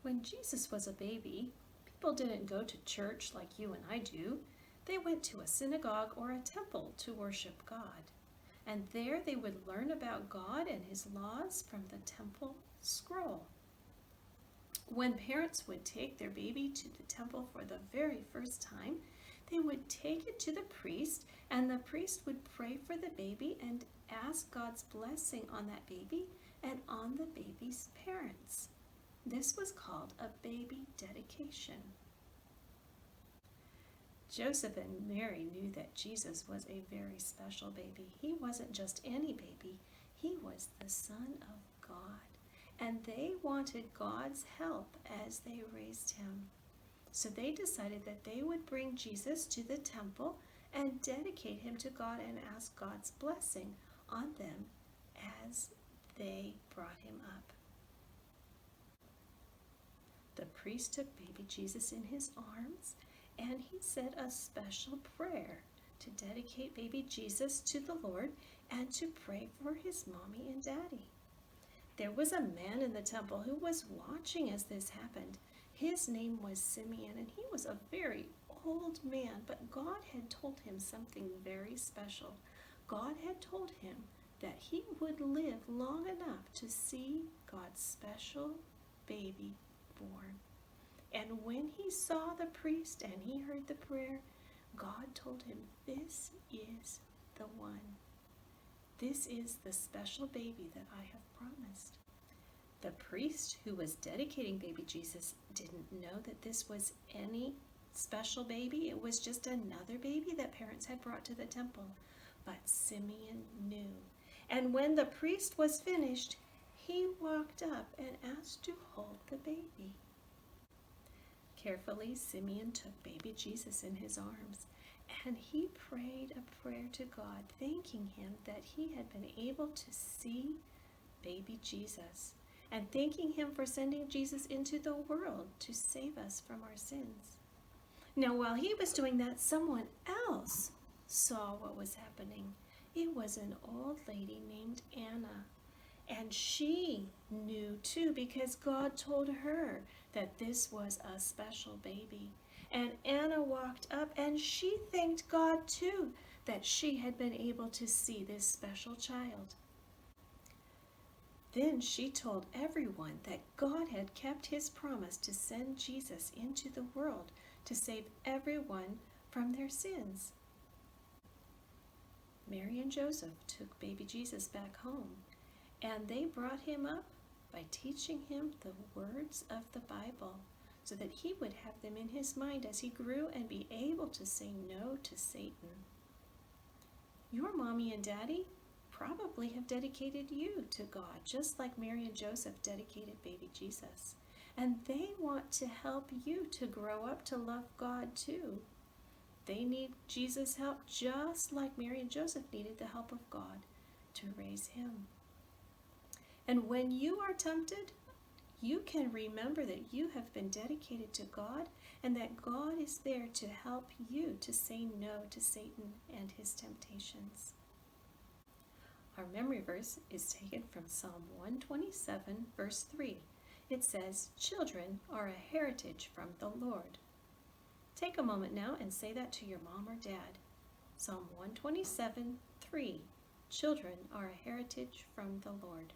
When Jesus was a baby, people didn't go to church like you and I do. They went to a synagogue or a temple to worship God. And there they would learn about God and his laws from the temple scroll. When parents would take their baby to the temple for the very first time, they would take it to the priest, and the priest would pray for the baby and ask God's blessing on that baby and on the baby's parents. This was called a baby dedication. Joseph and Mary knew that Jesus was a very special baby. He wasn't just any baby. He was the Son of God. And they wanted God's help as they raised him. So they decided that they would bring Jesus to the temple and dedicate him to God and ask God's blessing on them as they brought him up. The priest took baby Jesus in his arms, and he said a special prayer to dedicate baby Jesus to the Lord and to pray for his mommy and daddy. There was a man in the temple who was watching as this happened. His name was Simeon, and he was a very old man, but God had told him something very special. God had told him that he would live long enough to see God's special baby born. And when he saw the priest and he heard the prayer, God told him, "This is the one. This is the special baby that I have promised." The priest who was dedicating baby Jesus didn't know that this was any special baby. It was just another baby that parents had brought to the temple. But Simeon knew. And when the priest was finished, he walked up and asked to hold the baby. Carefully, Simeon took baby Jesus in his arms, and he prayed a prayer to God, thanking him that he had been able to see baby Jesus, and thanking him for sending Jesus into the world to save us from our sins. Now, while he was doing that, someone else saw what was happening. It was an old lady named Anna. And she knew too, because God told her that this was a special baby. And Anna walked up and she thanked God too that she had been able to see this special child. Then she told everyone that God had kept his promise to send Jesus into the world to save everyone from their sins. Mary and Joseph took baby Jesus back home, and they brought him up by teaching him the words of the Bible so that he would have them in his mind as he grew and be able to say no to Satan. Your mommy and daddy probably have dedicated you to God, just like Mary and Joseph dedicated baby Jesus. And they want to help you to grow up to love God too. They need Jesus' help just like Mary and Joseph needed the help of God to raise him. And when you are tempted, you can remember that you have been dedicated to God and that God is there to help you to say no to Satan and his temptations. Our memory verse is taken from Psalm 127, verse 3. It says, "Children are a heritage from the Lord." Take a moment now and say that to your mom or dad. Psalm 127, 3. Children are a heritage from the Lord.